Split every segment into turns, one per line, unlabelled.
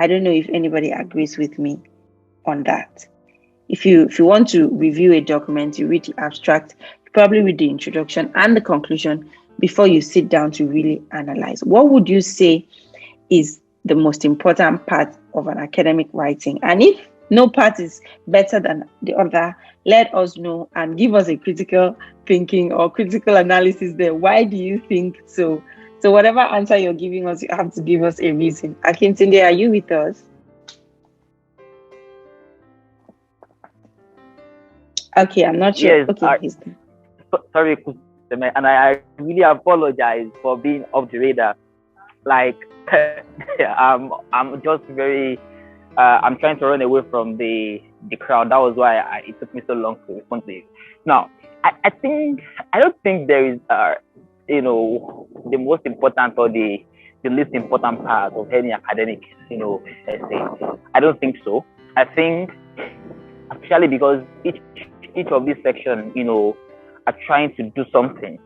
I don't know if anybody agrees with me on that. If you want to review a document, you read the abstract, you probably read the introduction and the conclusion before you sit down to really analyze. What would you say is the most important part of an academic writing? And if no part is better than the other, let us know and give us a critical thinking or critical analysis there. Why do you think so? So whatever answer you're giving us, you have to give us a reason. Akintunde, are you with us? Okay, I'm not sure.
Yes,
Okay,
sorry, and I really apologize for being off the radar. Like, I'm just very, I'm trying to run away from the crowd. That was why it took me so long to respond to you. Now, I don't think there is, the most important or the least important part of any academic, essay. I don't think so. I think, especially because each of these sections, are trying to do something,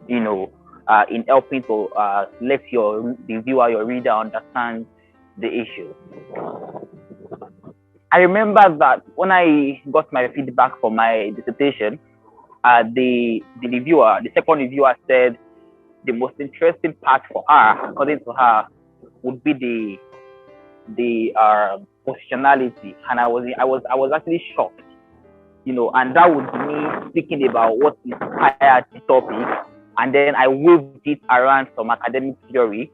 in helping to let the viewer, your reader, understand the issue. I remember that when I got my feedback for my dissertation, the second reviewer said the most interesting part for her, according to her, would be the positionality, and I was actually shocked, and that was me speaking about what inspired the topic, and then I waved it around some academic theory,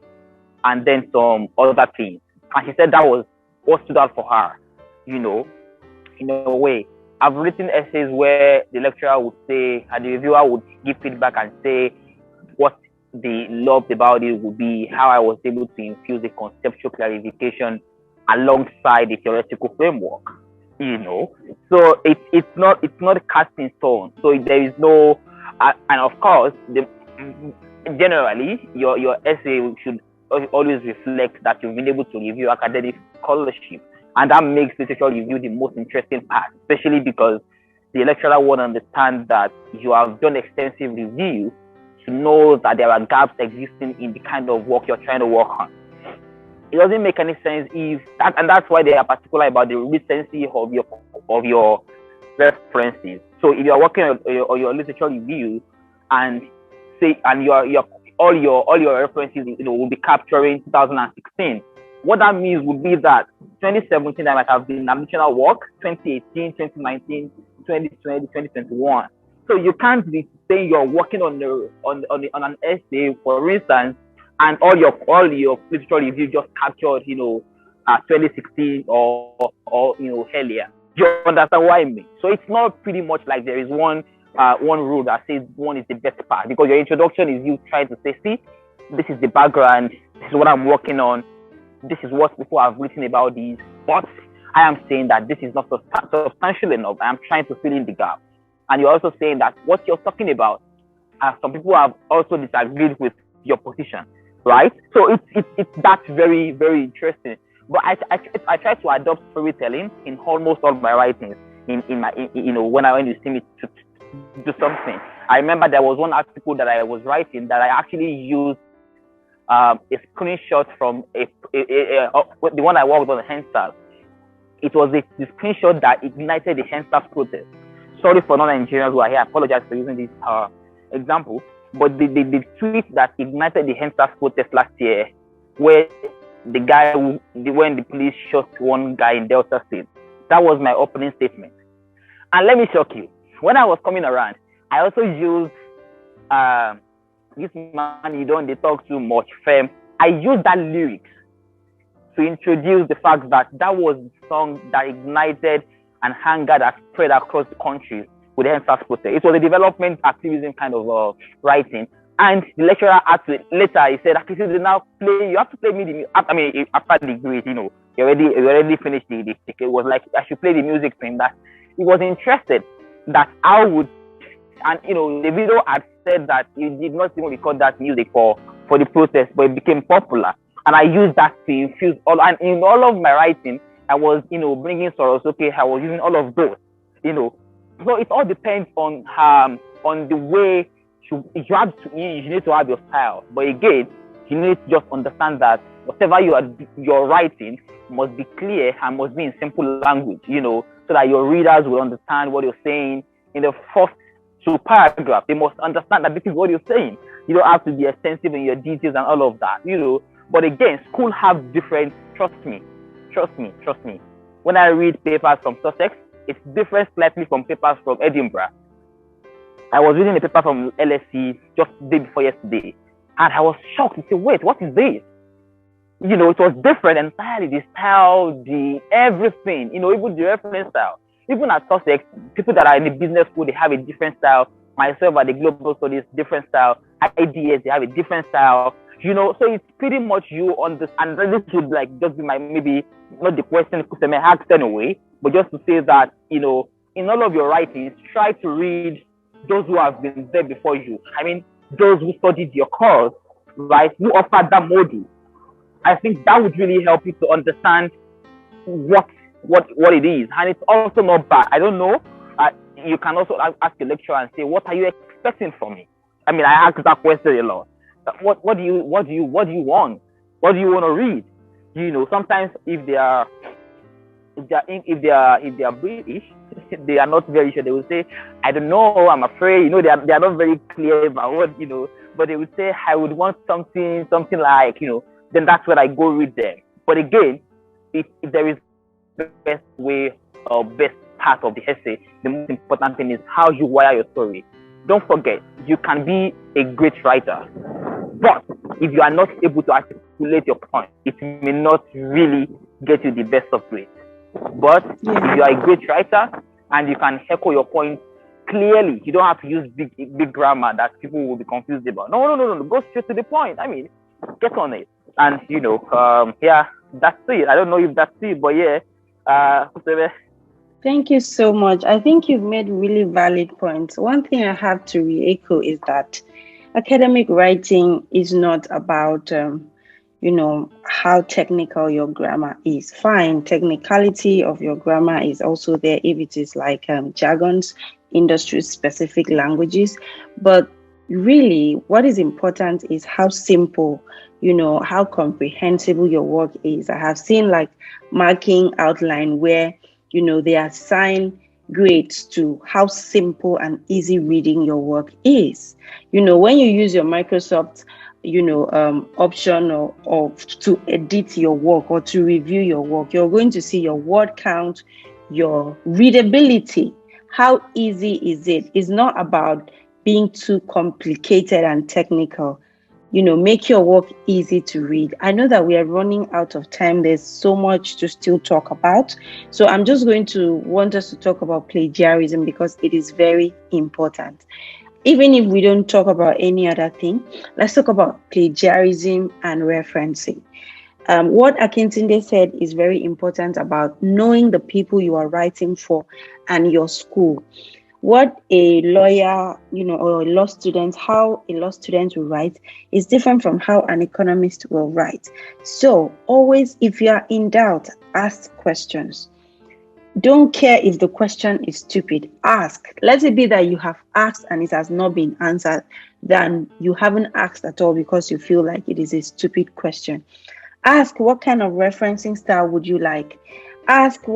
and then some other things, and she said that was what stood out for her, in a way. I've written essays where the lecturer would say, and the reviewer would give feedback and say what they loved about it would be how I was able to infuse a conceptual clarification alongside the theoretical framework, So it's not cast in stone. So there is no, and of course, generally your essay should always reflect that you've been able to review academic scholarship, and that makes literature review the most interesting part, especially because the lecturer won't understand that you have done extensive review to know that there are gaps existing in the kind of work you're trying to work on. It doesn't make any sense and that's why they are particular about the recency of your references. So if you are working on your literature review and all your references, will be capturing 2016. What that means would be that 2017 that might have been additional work, 2018, 2019, 2020, 2021. So you can't be saying you're working on an essay, for instance, and all your literature review just captured, 2016 or earlier. You understand what I mean? So it's not pretty much like there is one rule that says one is the best part, because your introduction is you trying to say, see, this is the background, this is what I'm working on, this is what people have written about these, but I am saying that this is not substantial enough. I am trying to fill in the gap. And you're also saying that what you're talking about, some people have also disagreed with your position, right? So it's that's very, very interesting. But I try to adopt storytelling in almost all my writings. In my when you see me to do something. I remember there was one article that I was writing that I actually used a screenshot from the one I worked on, Hensal. It was the screenshot that ignited the Hensal protest. Sorry for non-Nigerians who are here. I apologize for using this example. But the tweet that ignited the Hensal protest last year, where when the police shot one guy in Delta State, that was my opening statement. And let me shock you. When I was coming around, I also used this man you don't talk too much, fam. I used that lyrics to introduce the fact that was the song that ignited and anger that spread across the country with the Hensas protest. It was a development activism kind of writing. And the lecturer later he said, you have to play me the music. I mean, after the grade, you already finished the it was like I should play the music to him. That he was interested that I would, and the video had said that he did not even record that music for the protest, but it became popular. And I used that to infuse and in all of my writing, I was, bringing Sorosuke, I was using all of those, So it all depends on the way you need to have your style. But again, you need to just understand that whatever you're writing must be clear and must be in simple language, so that your readers will understand what you're saying in the first two paragraphs. They must understand that this is what you're saying. You don't have to be extensive in your details and all of that, But again, school have different. Trust me. When I read papers from Sussex, it's different slightly from papers from Edinburgh. I was reading a paper from LSE just the day before yesterday, and I was shocked to say, wait, what is this? It was different entirely. The style, the everything, even the reference style. Even at Sussex, people that are in the business school, they have a different style. Myself at the global studies, different style. IDS, they have a different style. So it's pretty much you understand. And this would just be my, maybe not the question Kuseme asked anyway, but just to say that, in all of your writings, try to read those who have been there before you. I mean, those who studied your course, right, who offered that module. I think that would really help you to understand what it is. And it's also not bad. I don't know. You can also ask a lecturer and say, what are you expecting from me? I mean, I ask that question a lot. What do you want? What do you want to read? Sometimes if they are British, they are not very sure. They will say, I don't know, I'm afraid. They are not very clear about what, but they would say, I would want something like, then that's where I go read them. But again, if there is the best way or best part of the essay, the most important thing is how you wire your story. Don't forget, you can be a great writer, but if you are not able to articulate your point, it may not really get you the best of grades. But if you are a great writer and you can echo your point clearly, you don't have to use big grammar that people will be confused about. No. Go straight to the point. I mean, get on it. And that's it. I don't know if that's it, but
Thank you so much. I think you've made really valid points. One thing I have to re-echo is that academic writing is not about how technical your grammar is. Fine, technicality of your grammar is also there if it is like jargons, industry-specific languages. But really, what is important is how simple, how comprehensible your work is. I have seen like marking outline where, they assign grades to how simple and easy reading your work is. When you use your Microsoft option or to edit your work or to review your work, you're going to see your word count, your readability. How easy is it? It's not about being too complicated and technical. Make your work easy to read. I know that we are running out of time. There's so much to still talk about. So I'm just going to want us to talk about plagiarism because it is very important. Even if we don't talk about any other thing, let's talk about plagiarism and referencing. What Akintunde said is very important about knowing the people you are writing for and your school. What a lawyer, or a law student, how a law student will write is different from how an economist will write. So always, if you are in doubt, ask questions. Don't care if the question is stupid. Ask. Let it be that you have asked and it has not been answered, than you haven't asked at all because you feel like it is a stupid question. Ask, what kind of referencing style would you like? Ask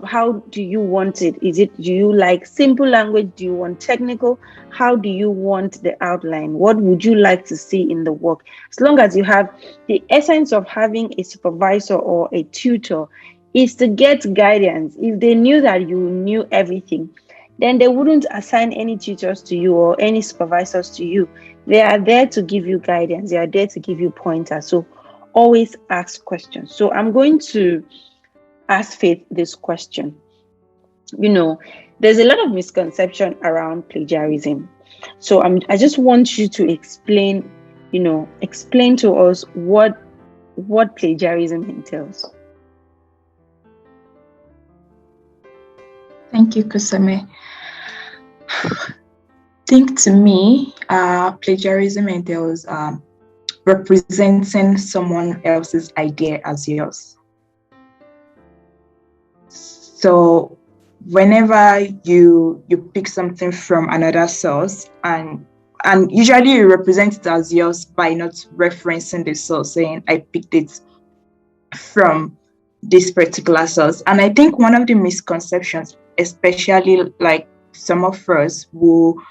how do you want it? Do you like simple language? Do you want technical? How do you want the outline? What would you like to see in the work? As long as you have the essence of having a supervisor or a tutor is to get guidance. If they knew that you knew everything, then they wouldn't assign any tutors to you or any supervisors to you. They are there to give you guidance. They are there to give you pointers. So always ask questions. So I'm going to ask Faith this question. There's a lot of misconception around plagiarism. So I just want you to explain to us what plagiarism entails.
Thank you, Kusame. Think to me, plagiarism entails representing someone else's idea as yours. So whenever you pick something from another source, and usually you represent it as yours by not referencing the source, saying I picked it from this particular source. And I think one of the misconceptions, especially like some of us who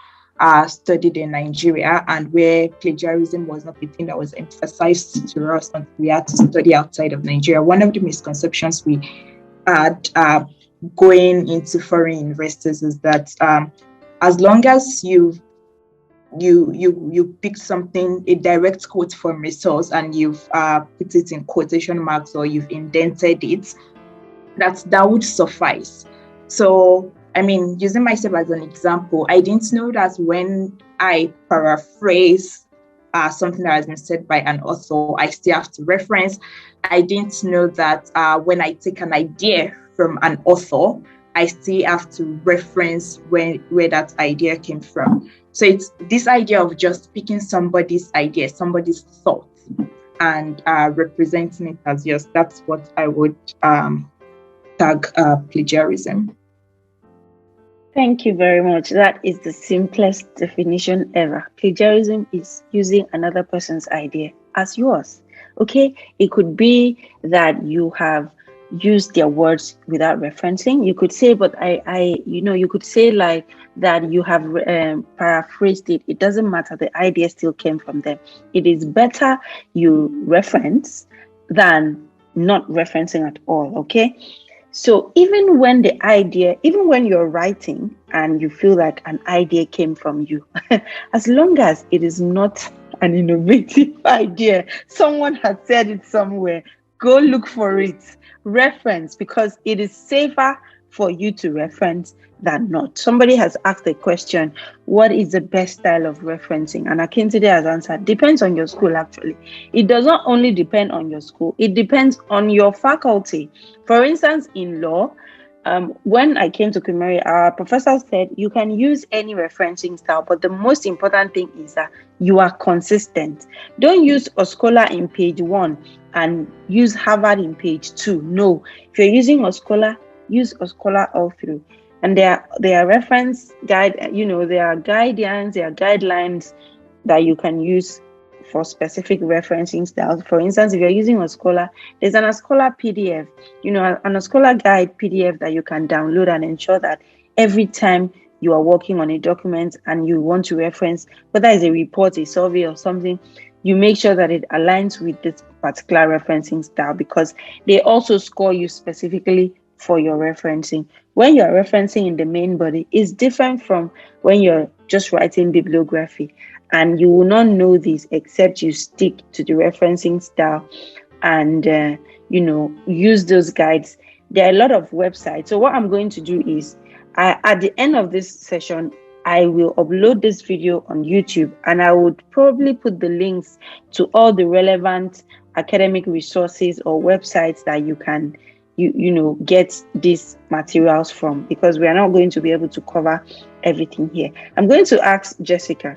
studied in Nigeria and where plagiarism was not the thing that was emphasized to us until we had to study outside of Nigeria. One of the misconceptions we had going into foreign universities is that as long as you pick something, a direct quote from a source, and you've put it in quotation marks or you've indented it, that would suffice. So, I mean, using myself as an example, I didn't know that when I paraphrase something that has been said by an author, I still have to reference. I didn't know that when I take an idea from an author, I still have to reference where that idea came from. So it's this idea of just picking somebody's idea, somebody's thought, and representing it as yours. That's what I would tag plagiarism.
Thank you very much. That is the simplest definition ever. Plagiarism is using another person's idea as yours. Okay? It could be that you have used their words without referencing. You could say, but you could say like that you have paraphrased it. It doesn't matter. The idea still came from them. It is better you reference than not referencing at all. Okay? So even when you're writing and you feel like an idea came from you, as long as it is not an innovative idea, someone has said it somewhere, go look for it, reference, because it is safer for you to reference than not. Somebody has asked a question, what is the best style of referencing? And Akintide has answered, depends on your school actually. It does not only depend on your school, it depends on your faculty. For instance, in law, when I came to Queen Mary, our professor said you can use any referencing style, but the most important thing is that you are consistent. Don't use Oscola in page 1 and use Harvard in page 2. No, if you're using Oscola, use Oscola all through. And there are reference guide, there are guidelines, there are guidelines that you can use for specific referencing styles. For instance, if you're using Oscola, there's an Oscola PDF, an Oscola guide PDF that you can download and ensure that every time you are working on a document and you want to reference, whether it's a report, a survey or something, you make sure that it aligns with this particular referencing style, because they also score you specifically for your referencing. When you're referencing in the main body, it's different from when you're just writing bibliography. And you will not know this except you stick to the referencing style and, use those guides. There are a lot of websites. So what I'm going to do is, at the end of this session, I will upload this video on YouTube, and I would probably put the links to all the relevant academic resources or websites that you can get these materials from, because we are not going to be able to cover everything here. I'm going to ask Jessica,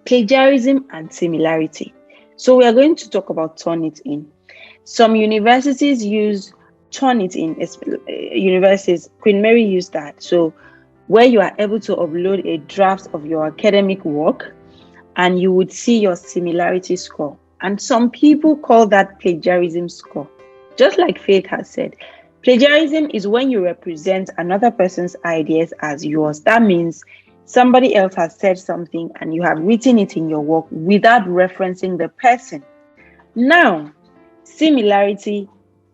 plagiarism and similarity. So we are going to talk about Turnitin. Some universities use Turnitin. Universities, Queen Mary used that. So where you are able to upload a draft of your academic work and you would see your similarity score. And some people call that plagiarism score. Just like Faith has said, plagiarism is when you represent another person's ideas as yours. That means somebody else has said something and you have written it in your work without referencing the person. Now, similarity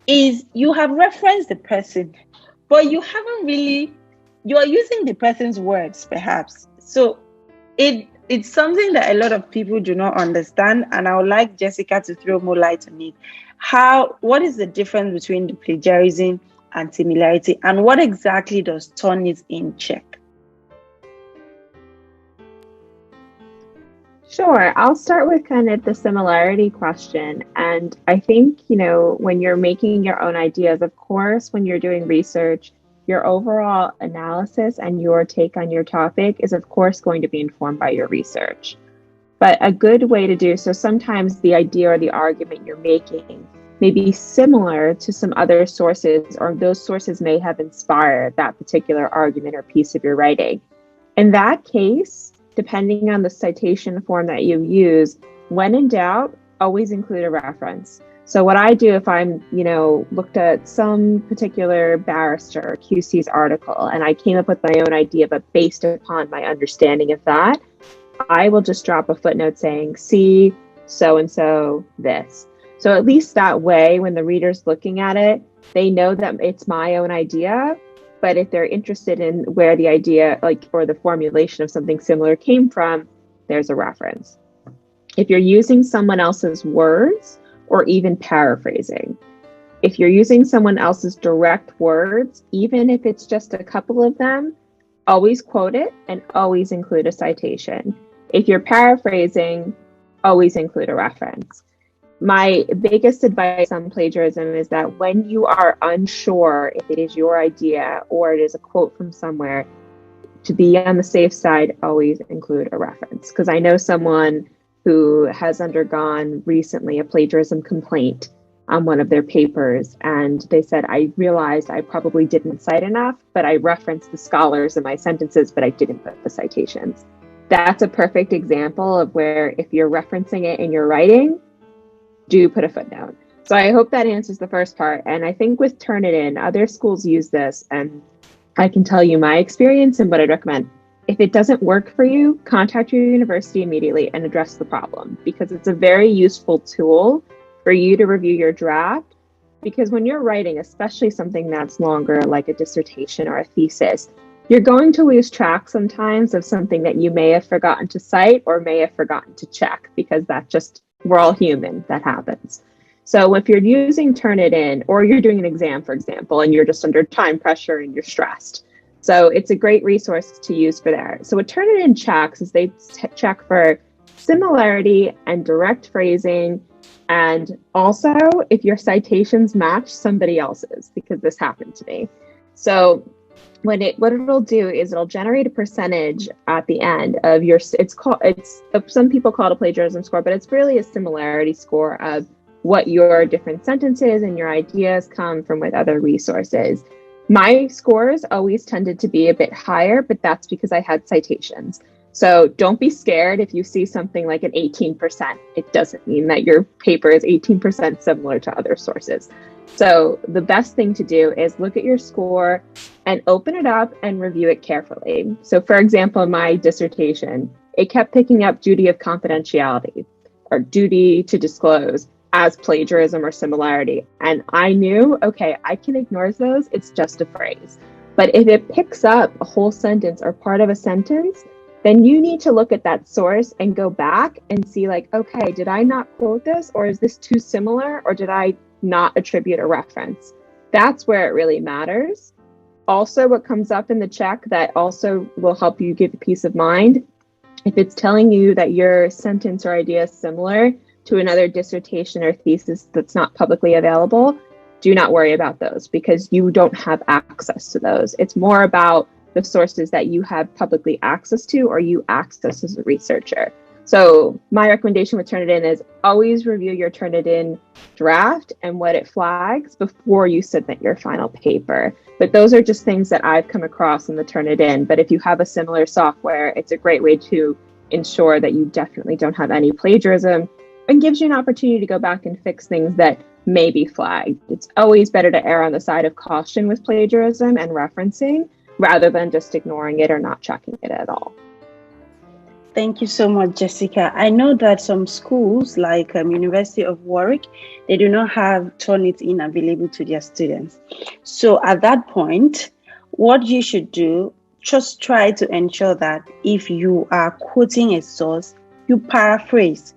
is you have referenced the person, but you are using the person's words perhaps. So it's something that a lot of people do not understand, and I would like Jessica to throw more light on it. What is the difference between the plagiarism and similarity, and what exactly does Turnitin check?
Sure. I'll start with kind of the similarity question. And I think, when you're making your own ideas, of course, when you're doing research, your overall analysis and your take on your topic is, of course, going to be informed by your research. But a good way to do so, sometimes the idea or the argument you're making may be similar to some other sources, or those sources may have inspired that particular argument or piece of your writing. In that case, depending on the citation form that you use, when in doubt, always include a reference. So what I do if I'm, looked at some particular barrister or QC's article and I came up with my own idea, but based upon my understanding of that, I will just drop a footnote saying, see, so-and-so this. So at least that way, when the reader's looking at it, they know that it's my own idea. But if they're interested in where the idea, or the formulation of something similar came from, there's a reference. If you're using someone else's words, or even paraphrasing, if you're using someone else's direct words, even if it's just a couple of them, always quote it and always include a citation. If you're paraphrasing, always include a reference. My biggest advice on plagiarism is that when you are unsure if it is your idea or it is a quote from somewhere, to be on the safe side, always include a reference. Because I know someone who has undergone recently a plagiarism complaint on one of their papers, and they said, I realized I probably didn't cite enough, but I referenced the scholars in my sentences, but I didn't put the citations. That's a perfect example of where if you're referencing it in your writing, do put a footnote. So I hope that answers the first part. And I think with Turnitin, other schools use this, and I can tell you my experience and what I'd recommend. If it doesn't work for you, contact your university immediately and address the problem, because it's a very useful tool for you to review your draft. Because when you're writing, especially something that's longer, like a dissertation or a thesis, you're going to lose track sometimes of something that you may have forgotten to cite or may have forgotten to check, because we're all human, that happens. So if you're using Turnitin, or you're doing an exam, for example, and you're just under time pressure and you're stressed, so it's a great resource to use for that. So what Turnitin checks is they check for similarity and direct phrasing, and also if your citations match somebody else's, because this happened to me. So what it'll do is it'll generate a percentage at the end of your, some people call it a plagiarism score, but it's really a similarity score of what your different sentences and your ideas come from with other resources. My scores always tended to be a bit higher, but that's because I had citations. So don't be scared if you see something like an 18%. It doesn't mean that your paper is 18% similar to other sources. So the best thing to do is look at your score and open it up and review it carefully. So for example, in my dissertation, it kept picking up duty of confidentiality or duty to disclose as plagiarism or similarity. And I knew, okay, I can ignore those. It's just a phrase. But if it picks up a whole sentence or part of a sentence, then you need to look at that source and go back and see like, okay, did I not quote this, or is this too similar, or did I not attribute a reference? That's where it really matters. Also, what comes up in the check that also will help you give peace of mind, if it's telling you that your sentence or idea is similar to another dissertation or thesis that's not publicly available, do not worry about those, because you don't have access to those. It's more about the sources that you have publicly access to or you access as a researcher. So my recommendation with Turnitin is always review your Turnitin draft and what it flags before you submit your final paper. But those are just things that I've come across in the Turnitin. But if you have a similar software, it's a great way to ensure that you definitely don't have any plagiarism, and gives you an opportunity to go back and fix things that may be flagged. It's always better to err on the side of caution with plagiarism and referencing, rather than just ignoring it or not checking it at all.
Thank you so much, Jessica. I know that some schools like University of Warwick, they do not have Turnitin available to their students. So at that point, what you should do, just try to ensure that if you are quoting a source, you paraphrase.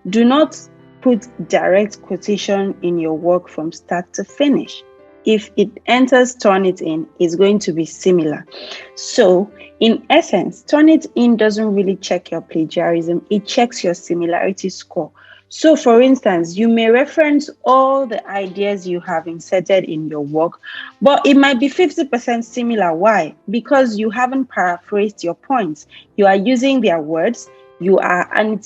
Do not put direct quotation in your work from start to finish. If it enters Turnitin, it's going to be similar. So in essence, Turnitin doesn't really check your plagiarism, it checks your similarity score. So for instance, you may reference all the ideas you have inserted in your work, but it might be 50% similar. Why? Because you haven't paraphrased your points. You are using their words, and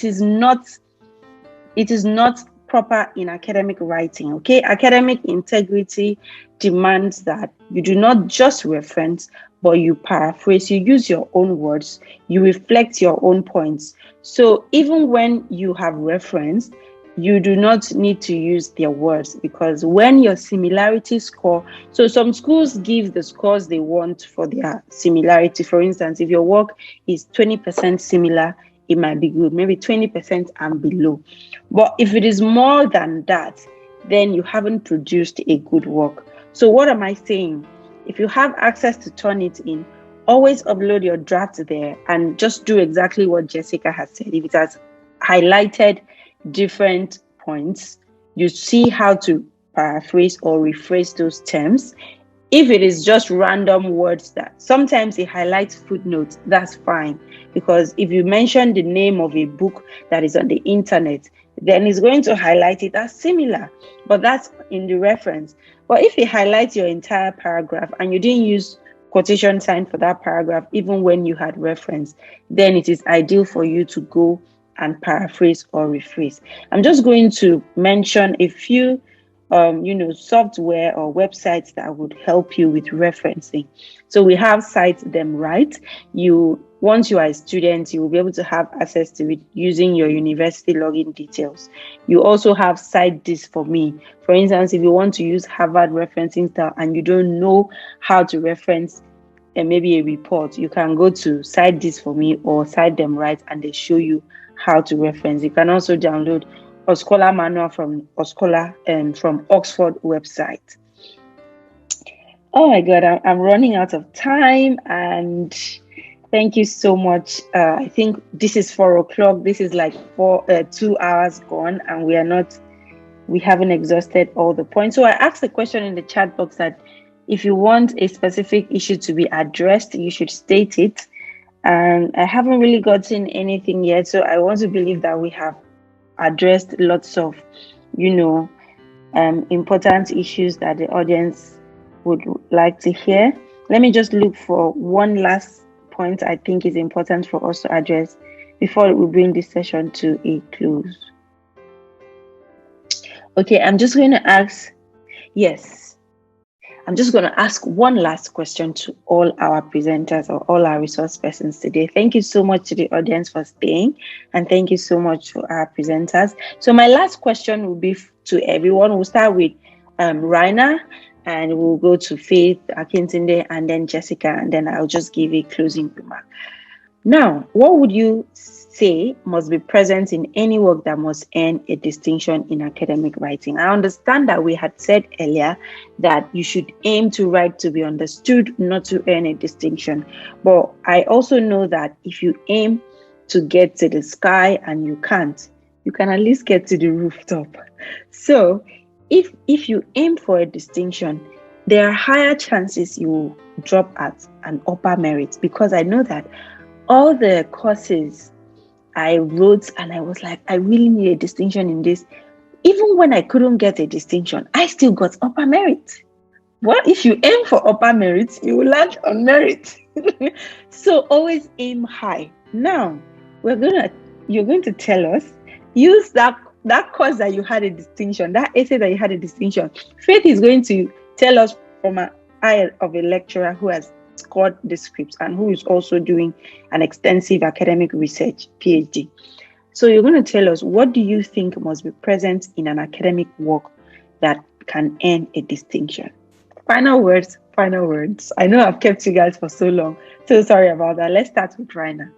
it is not proper in academic writing. Okay, academic integrity demands that you do not just reference, but you paraphrase, you use your own words, you reflect your own points. So even when you have referenced, you do not need to use their words, because when your similarity score, so some schools give the scores they want for their similarity. For instance, if your work is 20% similar, it might be good, maybe 20% and below. But if it is more than that, then you haven't produced a good work. So what am I saying? If you have access to Turnitin, always upload your draft there and just do exactly what Jessica has said. If it has highlighted different points, you see how to paraphrase or rephrase those terms. If it is just random words that sometimes it highlights footnotes, that's fine. Because if you mention the name of a book that is on the internet, then it's going to highlight it as similar, but that's in the reference. But if it highlights your entire paragraph and you didn't use quotation sign for that paragraph, even when you had reference, then it is ideal for you to go and paraphrase or rephrase. I'm just going to mention a few software or websites that would help you with referencing. So we have Cite Them Right. Once you are a student, you will be able to have access to it using your university login details. You also have Cite This For Me. For instance, if you want to use Harvard referencing style and you don't know how to reference maybe a report, you can go to Cite This For Me or Cite Them Right, and they show you how to reference. You can also download a scholar manual from Scholar and from Oxford website. Oh my God, I'm running out of time, and thank you so much. I think this is 4:00. This is like 2 hours gone, and we haven't exhausted all the points. So I asked a question in the chat box that if you want a specific issue to be addressed, you should state it. And I haven't really gotten anything yet. So I want to believe that we have addressed lots of, important issues that the audience would like to hear. Let me just look for one last point I think is important for us to address before we bring this session to a close. Okay, I'm just going to ask one last question to all our presenters or all our resource persons today. Thank you so much to the audience for staying, and thank you so much to our presenters. So my last question will be to everyone. We'll start with Raina, and we'll go to Faith, Akintinde, and then Jessica, and then I'll just give a closing remark. Now, what would you say must be present in any work that must earn a distinction in academic writing? I understand that we had said earlier that you should aim to write to be understood, not to earn a distinction. But I also know that if you aim to get to the sky and you can't, you can at least get to the rooftop. So if you aim for a distinction, there are higher chances you will drop at an upper merit, because I know that all the courses I wrote and I was like, I really need a distinction in this. Even when I couldn't get a distinction, I still got upper merit. Well, if you aim for upper merit, you will land on merit. So always aim high. Now, you're going to tell us, use that course that you had a distinction, that essay that you had a distinction. Faith is going to tell us from an eye of a lecturer who has scored the scripts and who is also doing an extensive academic research PhD. So you're going to tell us, what do you think must be present in an academic work that can earn a distinction? Final words. I know I've kept you guys for so long, so sorry about that. Let's start with Raina.